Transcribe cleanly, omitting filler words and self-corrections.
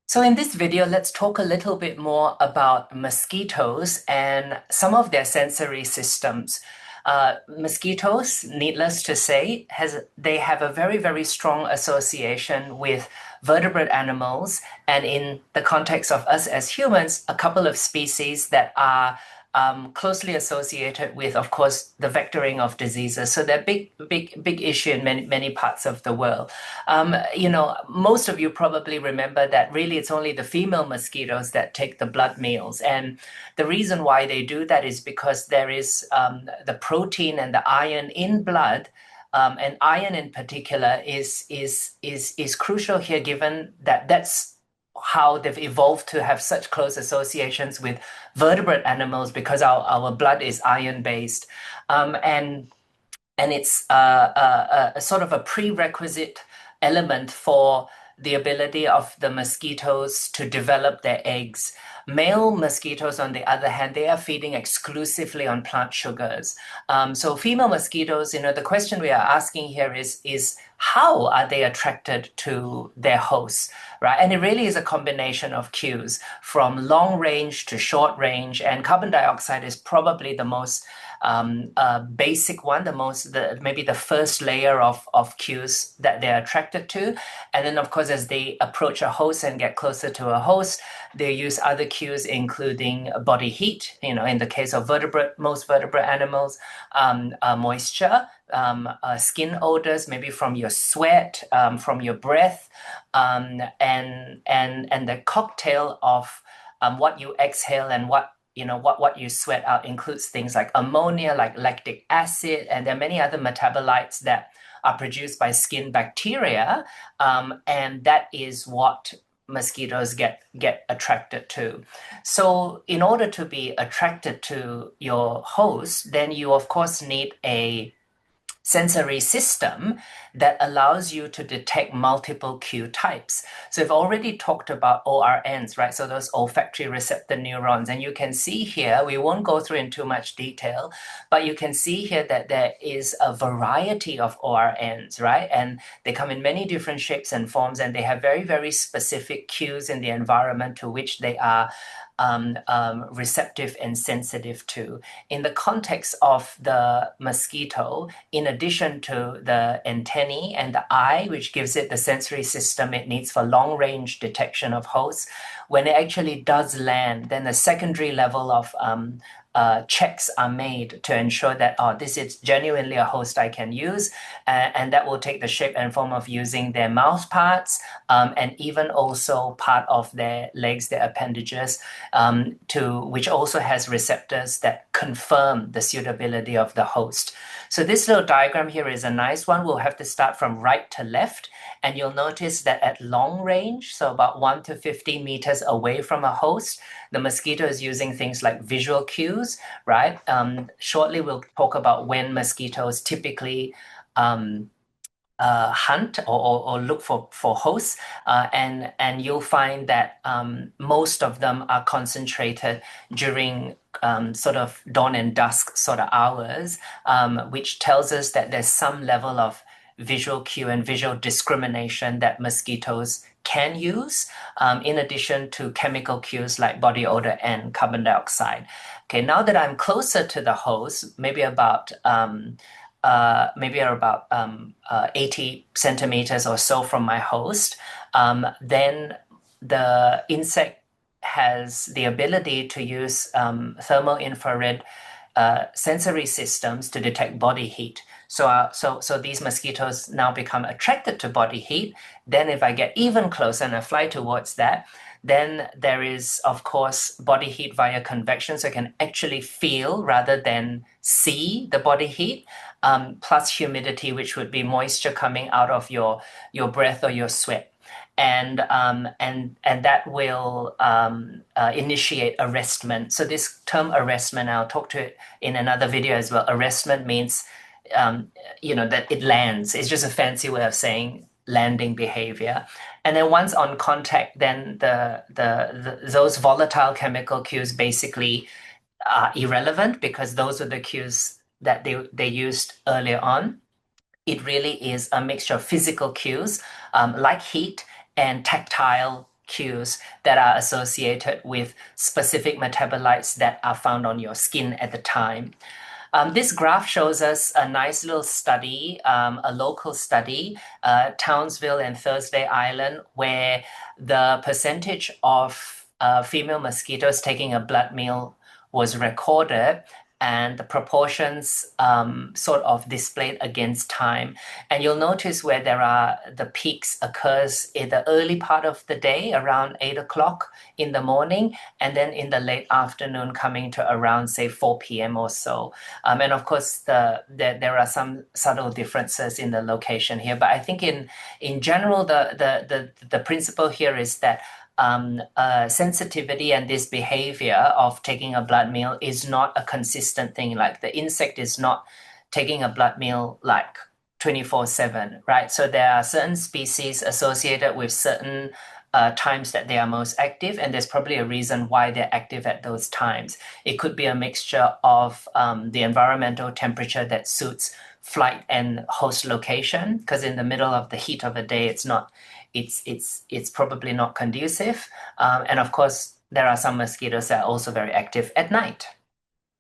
So in this video, let's talk a little bit more about mosquitoes and some of their sensory systems. Mosquitoes, needless to say, they have a very, very strong association with vertebrate animals, and in the context of us as humans, a couple of species that are closely associated with, of course, the vectoring of diseases. So they're big issue in many parts of the world. Most of you probably remember that really it's only the female mosquitoes that take the blood meals. And the reason why they do that is because there is the protein and the iron in blood. And iron in particular is crucial here, given that that's how they've evolved to have such close associations with vertebrate animals because our blood is iron based. And it's a sort of a prerequisite element for the ability of the mosquitoes to develop their eggs. Male mosquitoes, on the other hand, they are feeding exclusively on plant sugars. So female mosquitoes, the question we are asking here is how are they attracted to their hosts, right? And it really is a combination of cues from long range to short range, and carbon dioxide is probably the most basic one, maybe the first layer of cues that they're attracted to. And then, of course, as they approach a host and get closer to a host, they use other cues, including body heat, in the case of most vertebrate animals, moisture, skin odors, maybe from your sweat, from your breath, and the cocktail of what you exhale and what you sweat out includes things like ammonia, like lactic acid, and there are many other metabolites that are produced by skin bacteria, and that is what mosquitoes get attracted to. So in order to be attracted to your host, then you of course need a sensory system that allows you to detect multiple cue types. So we've already talked about ORNs, right? So those olfactory receptor neurons. And you can see here, we won't go through in too much detail, but you can see here that there is a variety of ORNs, right? And they come in many different shapes and forms, and they have very, very specific cues in the environment to which they are receptive and sensitive to. In the context of the mosquito, in addition to the antennae and the eye, which gives it the sensory system it needs for long-range detection of hosts, when it actually does land, then a secondary level of checks are made to ensure that, this is genuinely a host I can use. And that will take the shape and form of using their mouth parts, and even also part of their legs, their appendages, which also has receptors that confirm the suitability of the host. So this little diagram here is a nice one. We'll have to start from right to left. And you'll notice that at long range, so about 1 to 50 meters away from a host, the mosquito is using things like visual cues, right? Shortly, we'll talk about when mosquitoes typically hunt or look for hosts, and you'll find that most of them are concentrated during sort of dawn and dusk sort of hours, which tells us that there's some level of visual cue and visual discrimination that mosquitoes can use, in addition to chemical cues like body odor and carbon dioxide. Okay, now that I'm closer to the host, maybe about 80 centimeters or so from my host, then the insect has the ability to use thermal infrared sensory systems to detect body heat. So these mosquitoes now become attracted to body heat. Then if I get even closer and I fly towards that, then there is, of course, body heat via convection. So I can actually feel rather than see the body heat, plus humidity, which would be moisture coming out of your breath or your sweat. And that will initiate arrestment. So this term arrestment, I'll talk to it in another video as well. Arrestment means that it lands. It's just a fancy way of saying landing behavior. And then once on contact, then those volatile chemical cues basically are irrelevant because those are the cues that they used earlier on. It really is a mixture of physical cues, like heat, and tactile cues that are associated with specific metabolites that are found on your skin at the time. This graph shows us a nice little study, a local study, Townsville and Thursday Island, where the percentage of female mosquitoes taking a blood meal was recorded, and the proportions sort of displayed against time. And you'll notice where there are the peaks occurs in the early part of the day, around 8 o'clock in the morning, and then in the late afternoon, coming to around say 4 p.m. or so. And of course, there are some subtle differences in the location here, but I think in general, the principle here is that sensitivity and this behavior of taking a blood meal is not a consistent thing. Like the insect is not taking a blood meal like 24/7, right? So there are certain species associated with certain times that they are most active, and there's probably a reason why they're active at those times. It could be a mixture of the environmental temperature that suits flight and host location, because in the middle of the heat of a day, it's probably not conducive. And of course, there are some mosquitoes that are also very active at night.